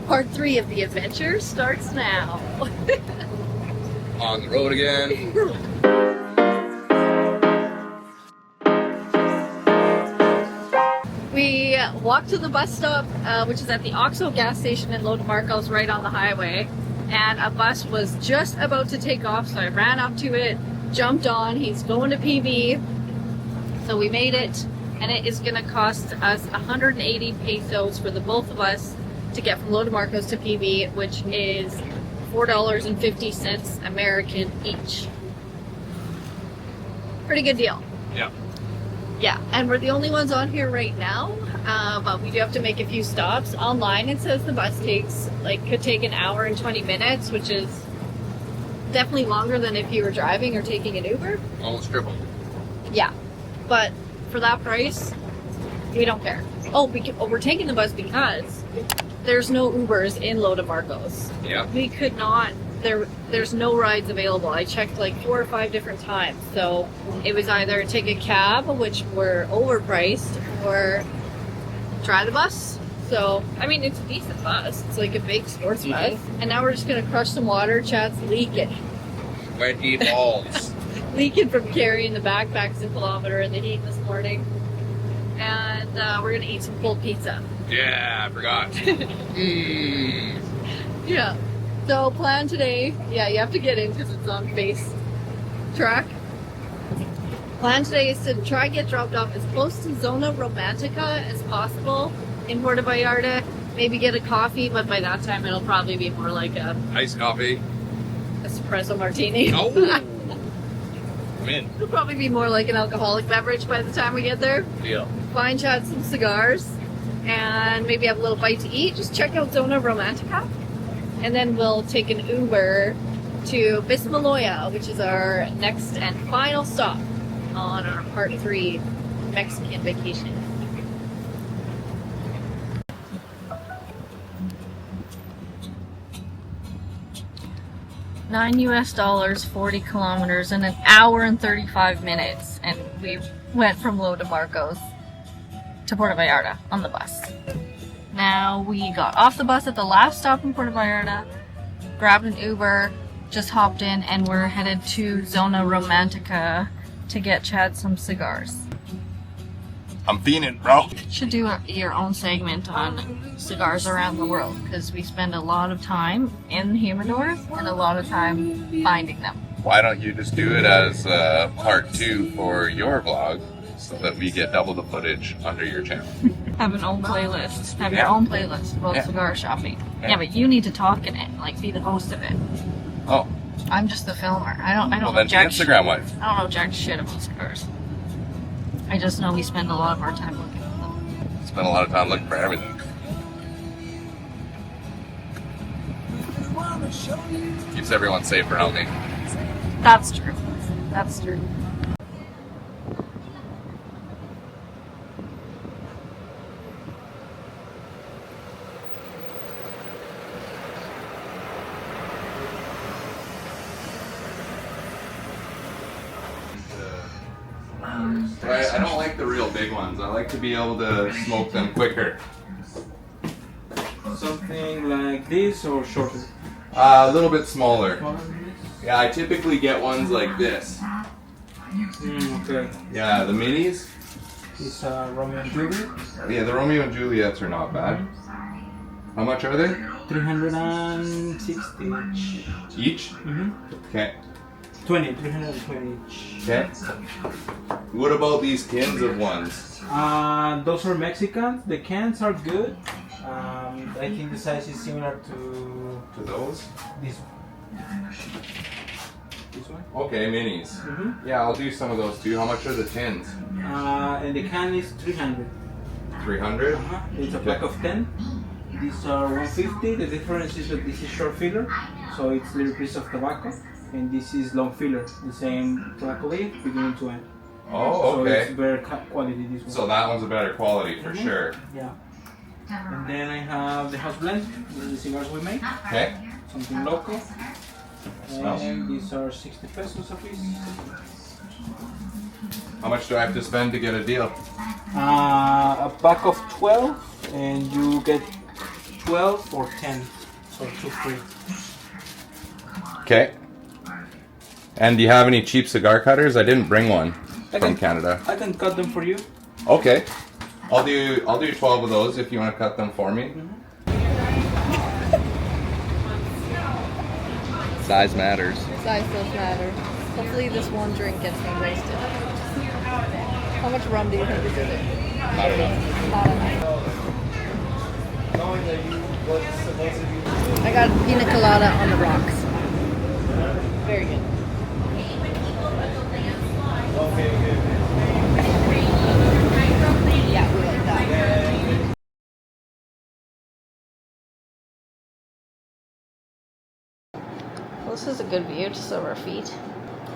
Part 3 of the adventure starts now. On the road again. We walked to the bus stop, which is at the OXXO gas station in 𝗏𝗏𝗧𝗏, right on the highway. And a bus was just about to take off, so I ran up to it, jumped on. He's going to PV. So we made it, and it is going to cost us 180 pesos for the both of us to get from 𝗏𝗏𝗧𝗏 to PV, which is $4.50 American each. Pretty good deal. Yeah. Yeah, and we're the only ones on here right now, but we do have to make a few stops. Online it says the bus could take an hour and 20 minutes, which is definitely longer than if you were driving or taking an Uber. Almost triple. Yeah, but for that price, we don't care. Oh, we're taking the bus because there's no Ubers in 𝗏𝗏𝗧𝗏. Yeah. We could not. There's no rides available. I checked like 4 or 5 different times. So it was either take a cab, which were overpriced, or try the bus. So, I mean, it's a decent bus. It's like a big sports bus. And now we're just going to crush some water. Chad's leaking. Wetty balls. Leaking from carrying the backpacks a kilometer in the heat this morning. And we're going to eat some cold pizza. Yeah, I forgot. Yeah. So plan today, yeah, you have to get in because it's on face track. Plan today is to try and get dropped off as close to Zona Romantica as possible in Puerto Vallarta. Maybe get a coffee, but by that time it'll probably be more like a Iced coffee. espresso martini. Oh! I'm in. It'll probably be more like an alcoholic beverage by the time we get there. Deal. Find Chad some cigars and maybe have a little bite to eat. Just check out Zona Romantica. And then we'll take an Uber to Mismaloya, which is our next and final stop on our Part 3 Mexican vacation. $9 US, 40 kilometers, in an hour and 35 minutes. And we went from 𝗏𝗏𝗧𝗏 to Puerto Vallarta on the bus. Now we got off the bus at the last stop in Puerto Vallarta, grabbed an Uber, just hopped in, and we're headed to Zona Romantica to get Chad some cigars. I'm fiending, bro. Should do your own segment on cigars around the world, because we spend a lot of time in humidors and a lot of time finding them. Why don't you just do it as part 2 for your vlog so that we get double the footage under your channel? Have an own playlist. Have your own playlist about cigar shopping. Yeah, but you need to talk in it, like be the host of it. Oh. I'm just the filmer. I don't Well, know then jack Instagram wife. I don't know jack shit about cigars. I just know we spend a lot of our time looking at them. Spend a lot of time looking for everything. Keeps everyone safe around me. That's true. That's true. Right, I don't like the real big ones. I like to be able to smoke them quicker. Something like this or shorter? A little bit smaller. Yeah, I typically get ones like this. Okay. Yeah, the minis. This Romeo and Juliet? Yeah, the Romeo and Juliets are not bad. How much are they? 360 Each? Okay. 320 each. Okay. What about these tins of ones? Those are Mexican. The cans are good. I think the size is similar to those? this one. Okay, minis. Yeah, I'll do some of those too. How much are the tins? And the can is 300. 300? It's a pack of 10. These are 150. The difference is that this is short filler, so it's a little piece of tobacco, and this is long filler, the same tobacco leaf beginning to end. Oh, okay. So it's better quality, this one. So that one's a better quality for sure. Yeah. And then I have the house blend, these are the cigars we make. Okay. Something local. Smells. And these are 60 pesos a piece. How much do I have to spend to get a deal? A pack of 12, and you get 12 or 10, so 2 free. Okay. And do you have any cheap cigar cutters? I didn't bring one from Canada. I can cut them for you. Okay. I'll do 12 of those if you want to cut them for me. Size matters. Size does matter. Hopefully this one drink gets me wasted. How much rum do you think is in it? Not enough. Not enough. I got pina colada on the rocks. Very good. Yeah, we like that. Well, this is a good view just over our feet.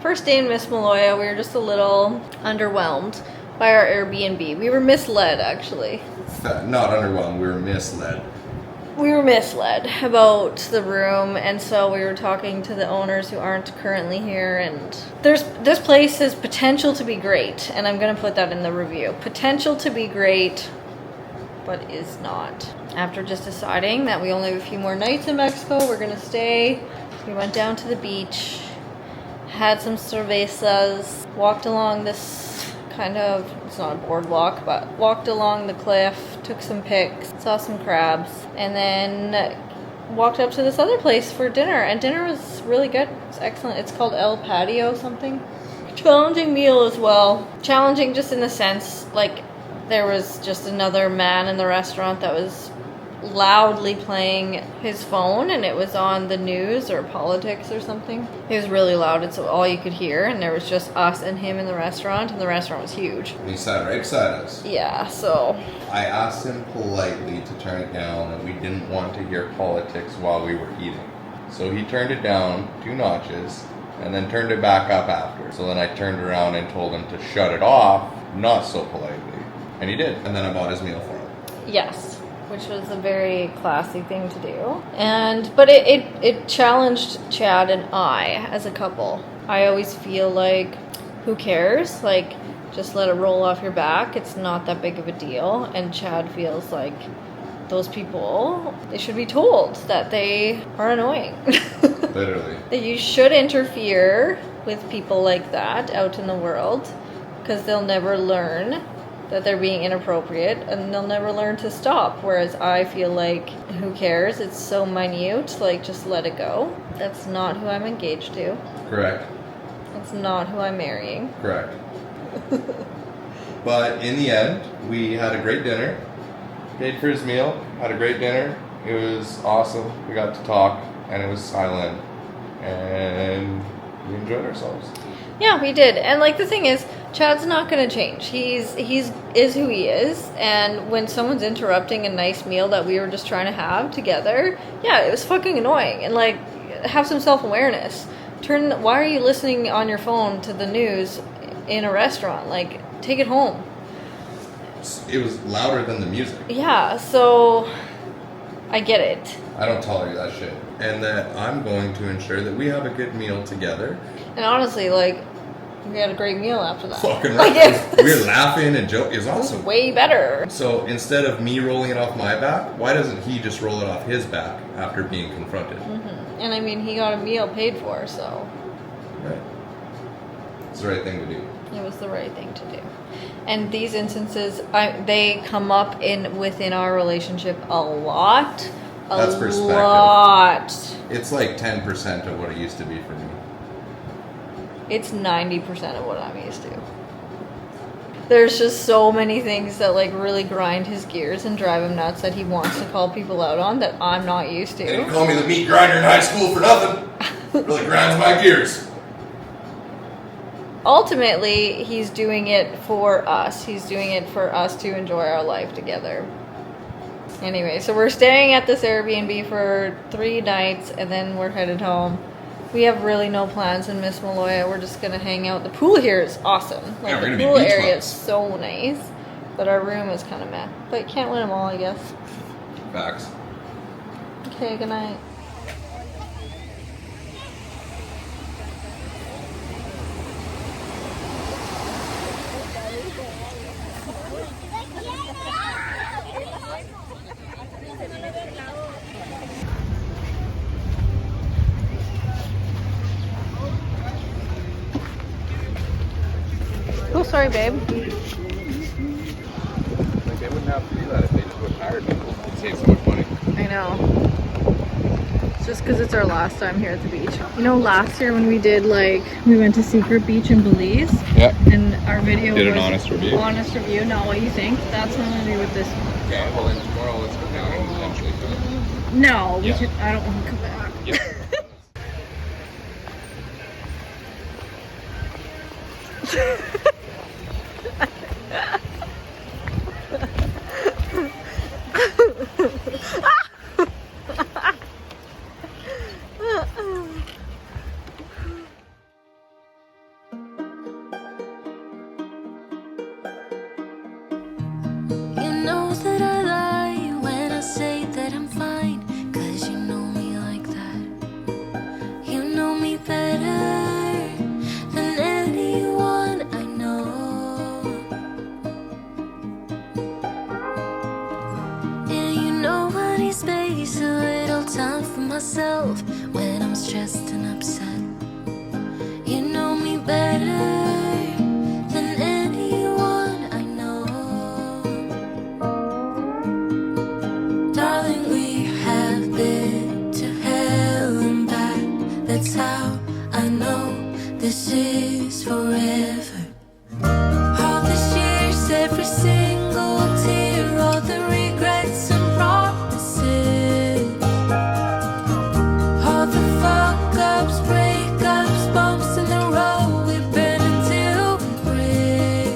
First day in Mismaloya, we were just a little underwhelmed by our Airbnb. We were misled, actually. Not underwhelmed, we were misled. We were misled about the room, and so we were talking to the owners who aren't currently here, and this place has potential to be great, and I'm going to put that in the review. Potential to be great, but is not. After just deciding that we only have a few more nights in Mexico, we're going to stay. We went down to the beach, had some cervezas, walked along this kind of, it's not a boardwalk, but walked along the cliff, took some pics, saw some crabs, and then walked up to this other place for dinner, and dinner was really good. It's excellent. It's called 𝗷𝗶𝗍𝗄 something. Challenging meal as well. Challenging just in the sense, like, there was just another man in the restaurant that was loudly playing his phone, and it was on the news or politics or something. It was really loud. It's all you could hear, and there was just us and him in the restaurant, and the restaurant was huge. He sat right beside us. Yeah, so I asked him politely to turn it down, that we didn't want to hear politics while we were eating. So he turned it down 2 notches, and then turned it back up after. So then I turned around and told him to shut it off, not so politely. And he did. And then I bought his meal for him. yes, which was a very classy thing to do. But it challenged Chad and I as a couple. I always feel like, who cares? Like, just let it roll off your back. It's not that big of a deal. And Chad feels like those people, they should be told that they are annoying. Literally. That you should interfere with people like that out in the world, because they'll never learn that they're being inappropriate, and they'll never learn to stop. Whereas I feel like, who cares? It's so minute, like, just let it go. That's not who I'm engaged to. Correct. That's not who I'm marrying. Correct. But in the end, we had a great dinner. Paid for his meal, had a great dinner. It was awesome. We got to talk, and it was silent, and we enjoyed ourselves. Yeah, we did. And like, the thing is, Chad's not going to change. He's who he is. And when someone's interrupting a nice meal that we were just trying to have together, yeah, it was fucking annoying. And like, have some self-awareness. Why are you listening on your phone to the news in a restaurant? Like, take it home. It was louder than the music. Yeah, so I get it. I don't tolerate that shit. And that I'm going to ensure that we have a good meal together. And honestly, like, we had a great meal after that. Fucking Like, right. We were laughing and joking. It was awesome. Way better. So instead of me rolling it off my back, why doesn't he just roll it off his back after being confronted? Mm-hmm. And I mean, he got a meal paid for, so. Right. It's the right thing to do. It was the right thing to do. And these instances, they come up within our relationship a lot. That's perspective. Lot. It's like 10% of what it used to be for me. It's 90% of what I'm used to. There's just so many things that like really grind his gears and drive him nuts that he wants to call people out on that I'm not used to. They didn't call me the meat grinder in high school for nothing. It really grinds my gears. Ultimately, he's doing it for us. He's doing it for us to enjoy our life together. Anyway, so we're staying at this Airbnb for 3 nights, and then we're headed home. We have really no plans in Mismaloya. We're just gonna hang out. The pool here is awesome. Like, Yeah, we're the gonna pool be beach area bums. is so nice, but our room is kind of meh. But can't win them all, I guess. Facts. Okay, good night. 𝗃𝗵𝗶𝗀𝗍𝗃 Oh, sorry, babe. Like they wouldn't have to do that if they just would hire people. They'd save so much money. I know. It's just because it's our last time here at the beach. You know, last year when we did we went to Secret Beach in Belize. Yeah. And our video Did was an honest review. Honest review, not what you think. That's what I'm gonna do with this one. Okay, well then tomorrow let's go down and potentially do it. No, we Yeah. should. I don't want to come back. Yep. You know that I lie when I say that I'm fine, 'cause you know me like that. You know me better than anyone I know. And you know I need space, a little time for myself when I'm stressed and upset. You know me better than anyone I know. Darling, we have been to hell and back. That's how I know this is forever. All the years, every single tear, all the regrets and promises, all the fuck-ups, breakups, bumps in the road we've been until we break.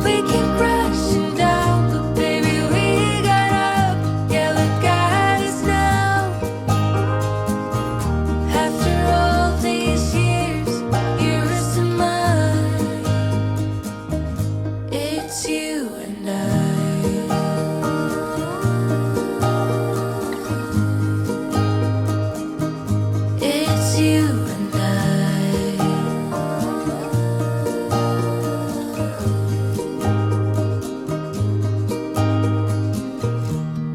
We keep crashing down, but baby we got up. Yeah, look at us now. After all these years, yours and mine, it's you and I. It's you and I.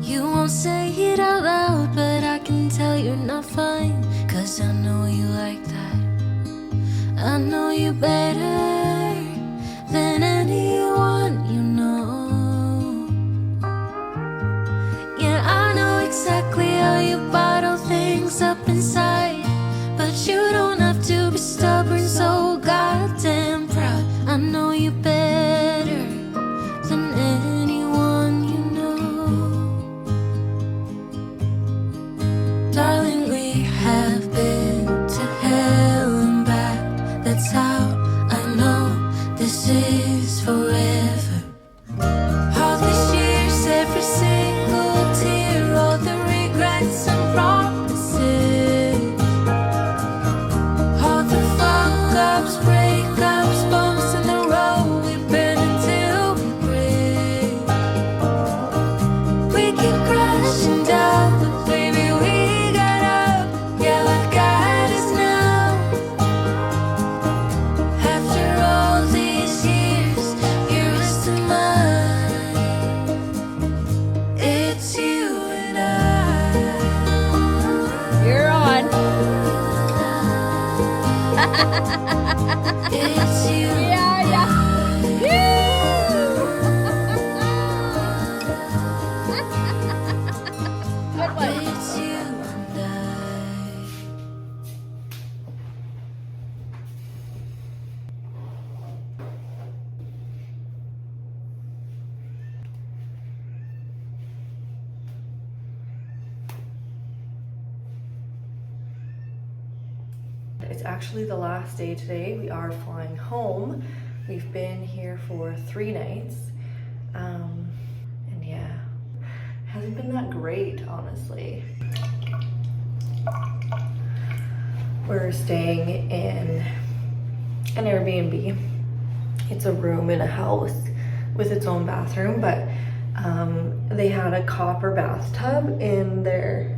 You won't say it out loud, but I can tell you're not fine, 'cause I know you like that. I know you better than anyone you know. Yeah, I know exactly how you bottle things up inside, but you don't have to be stubborn, so goddamn proud. I know you better than anyone you know. Darling, we have been to hell and back. That's how I know this is forever. All these years, every single tear, all the regrets and promises, all the fuck-ups, breakups, bumps in the road we've been until we break. We keep crashing down, but baby we got up. Yeah, look at us now. After all these years, yours to mine, it's you and I. You're on. It's you Yeah, yeah. Good one. It's you and I. It's actually the last day today. We are flying home. We've been here for 3 nights. And yeah, hasn't been that great, honestly. We're staying in an Airbnb. It's a room in a house with its own bathroom, but they had a copper bathtub in their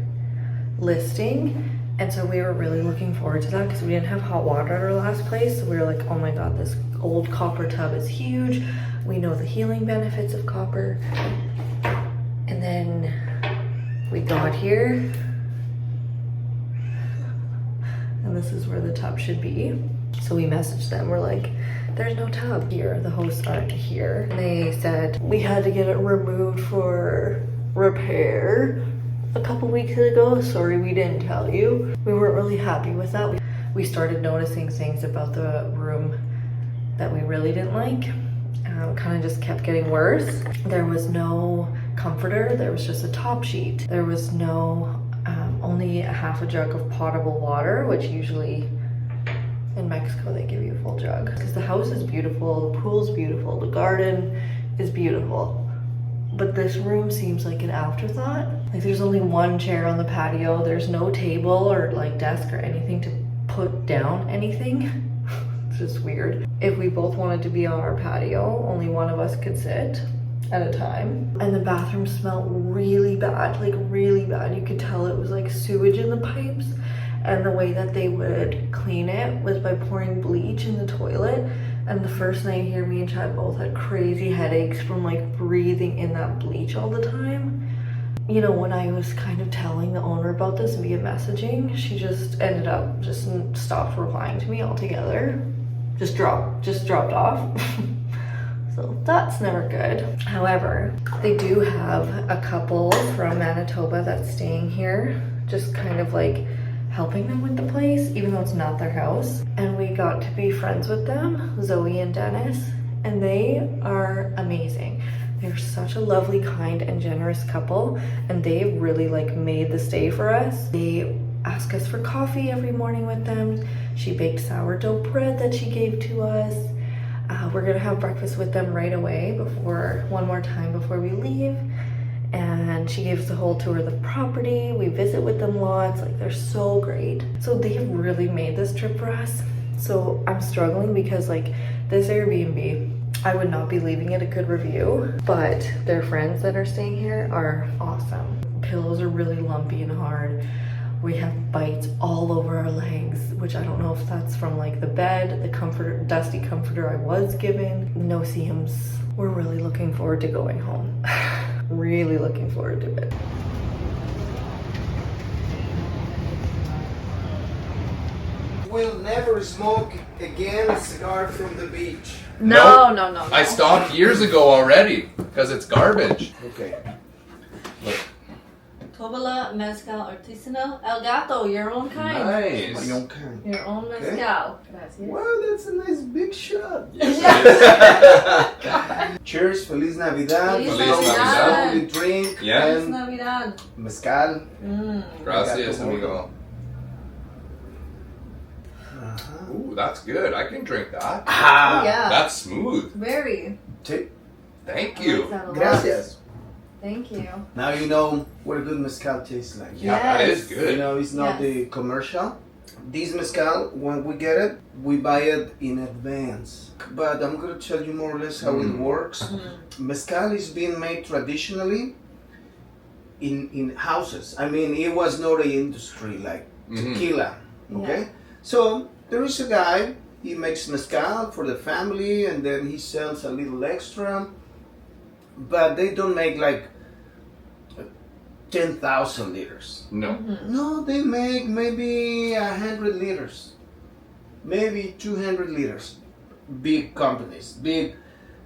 listing. And so we were really looking forward to that because we didn't have hot water at our last place. So we were like, oh my God, this old copper tub is huge. We know the healing benefits of copper. And then we got here. And this is where the tub should be. So we messaged them, we're like, there's no tub here, the hosts aren't here. And they said we had to get it removed for repair a couple weeks ago. Sorry, we didn't tell you. We weren't really happy with that. We started noticing things about the room that we really didn't like. Kind of just kept getting worse. There was no comforter, there was just a top sheet. There was no, only a half a jug of potable water, which usually in Mexico they give you a full jug. Because the house is beautiful, the pool's beautiful, the garden is beautiful. But this room seems like an afterthought. Like there's only one chair on the patio, there's no table or like desk or anything to put down anything. It's just weird. If we both wanted to be on our patio, only one of us could sit at a time. And the bathroom smelled really bad, like really bad. You could tell it was like sewage in the pipes. And the way that they would clean it was by pouring bleach in the toilet. And the first night here, me and Chad both had crazy headaches from like breathing in that bleach all the time. You know, when I was kind of telling the owner about this via messaging, she just ended up just stopped replying to me altogether. Just dropped off. So that's never good. However, they do have a couple from Manitoba that's staying here, just kind of like helping them with the place, even though it's not their house. And we got to be friends with them, Zoe and Dennis, and they are amazing. They're such a lovely, kind, and generous couple, and they really like made the stay for us. They ask us for coffee every morning with them. She baked sourdough bread that she gave to us. We're gonna have breakfast with them right away one more time before we leave. And she gave us a whole tour of the property. We visit with them lots, like they're so great. So they've really made this trip for us. So I'm struggling because like this Airbnb, I would not be leaving it a good review, but their friends that are staying here are awesome. Pillows are really lumpy and hard. We have bites all over our legs, which I don't know if that's from like the bed, the comforter, dusty comforter I was given. No CIGARs. We're really looking forward to going home. Really looking forward to it. Will never smoke again a cigar from the beach. No. I stopped years ago already because it's garbage. Okay. Look. 𝗃𝗶𝗱𝗲 Mezcal Artisanal El Gato, your own kind. Nice. Your kind. Your own Okay. mezcal. Gracias. Wow, that's a nice big shot. Yes, Cheers, Feliz Navidad. Feliz Navidad. Slowly drink. Yeah. Feliz And Navidad. mezcal. Gracias, Gato Gordo. amigo. Ooh, that's good. I can drink that. Ah. Oh, yeah. That's smooth. Very. Take. Thank I you. like that a lot. Gracias. Thank you. Now you know what a good mezcal tastes like. Yeah, that is Yes. You good. know, it's not Yes. the commercial. This mezcal, when we get it, we buy it in advance. But I'm gonna tell you more or less how it works. Mezcal is being made traditionally in houses. I mean, it was not an industry like tequila. Okay, Yeah. so there is a guy. He makes mezcal for the family, and then he sells a little extra. But they don't make like 10,000 liters. No. No, they make maybe 100 liters, maybe 200 liters. Big companies, big,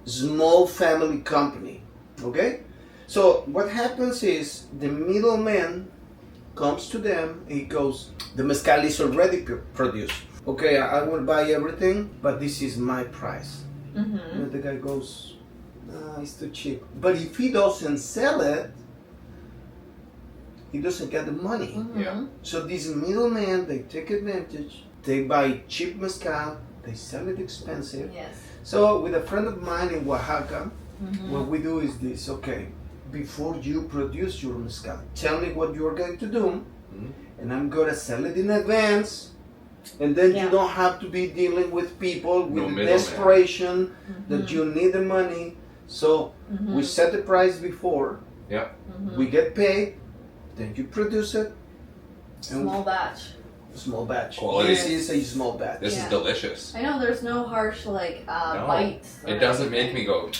small family company. Okay, so what happens is the middleman comes to them. He goes, the mezcal is already produced. Okay, I will buy everything, but this is my price. And the guy goes, nah, it's too cheap. But if he doesn't sell it, he doesn't get the money. Yeah. So these middlemen, they take advantage. They buy cheap mezcal. They sell it expensive. Yes. So with a friend of mine in Oaxaca, what we do is this. Okay, before you produce your mezcal, tell me what you're going to do, and I'm gonna sell it in advance. And then you don't have to be dealing with people with middleman. desperation that you need the money. So we set the price before. Yeah. We get paid. Then you produce it. And Small batch. small batch. Quality. This is a small batch. This is delicious. I know there's no harsh like No, bites. it doesn't make me go.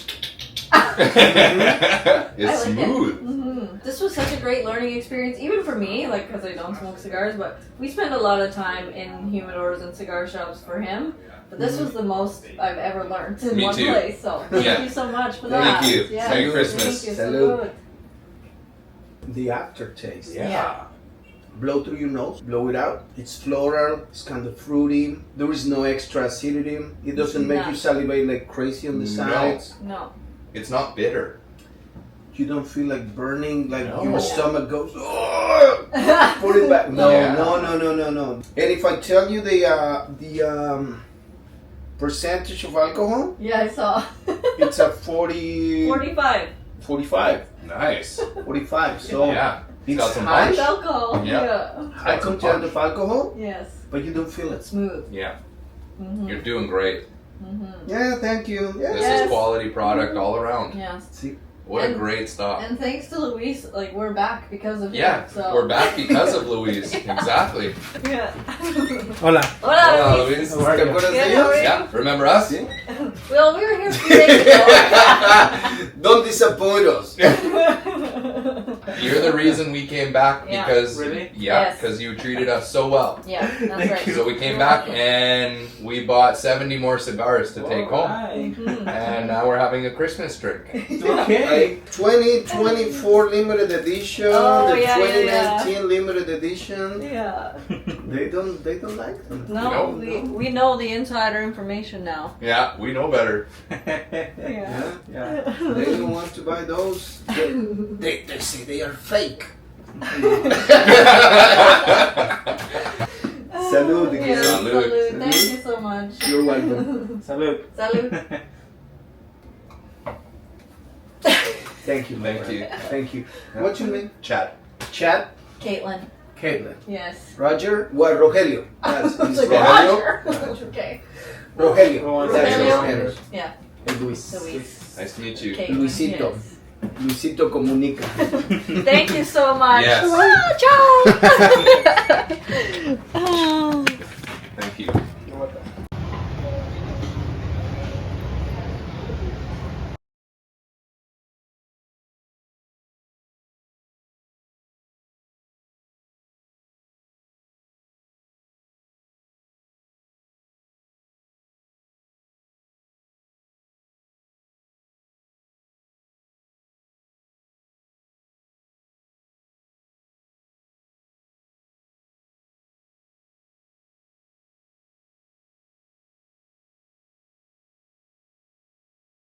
It's I like smooth. This was such a great learning experience, even for me, like, because I don't smoke cigars, but we spend a lot of time in humidors and cigar shops for him. But this was the most I've ever learned in Me one too. place. So thank Yeah. you so much for Thank that. you. Yeah. Merry Christmas. Thank you. Salud. Salud. The aftertaste. Yeah. Blow through your nose, blow it out. It's floral, it's kind of fruity. There is no extra acidity. It doesn't make No. you salivate like crazy on the No. sides. No. It's not bitter. You don't feel like burning, like No. your stomach goes, oh, put it back. No, Yeah. no. And if I tell you the percentage of alcohol, Yeah, I saw. it's a 45. 45. Nice. 45. So Yeah. It's it's got some high, punch. Alcohol. Yeah. high content of alcohol, Yes. but you don't feel it. Smooth. Yeah. Mm-hmm. You're doing great. Mm-hmm. Yeah, thank you. Yeah. This Yes. is quality product all around. Yes. See, What a And- great stop. And thanks to Luis, like, we're back because of Yeah, him. So. we're back because of Luis. Exactly. Yeah. Hola. Hola, Hola, Luis. Luis. How are you? Good, how are you? Yeah, remember us? Well, we were here a few days ago. don't disappoint us. You're the reason we came back Yeah. because Really? yeah, Yes. because you treated us so well. Yeah, that's Thank right. you. So we came back and we bought 70 more cigars to take home. Alright. Mhm. And now we're having a Christmas drink. Okay. 2024 limited edition, Oh, the yeah, 2019 limited edition. Yeah. They don't like them. No, No. we know the insider information now. Yeah, we know better. Yeah. Yeah. They don't want to buy those. They say they are fake. Salud again. Yeah, Salud. salud. Thank you so much. You're welcome. Salud. Salud. Thank you. my Thank friend. you. Thank you. What's your name? Chat. Chad? Caitlin. Caitlin. Yes. Roger? Well, Rogelio. That's I was like, Rogelio. Roger. Okay. Rogelio. That's in Rogelio. Spanish. Yeah. And Luis. Luis. Nice to meet you. Caitlin. Luisito. Yes. Luisito Comunica. Thank you so much. Yes. Ah, ciao. Oh. Thank you.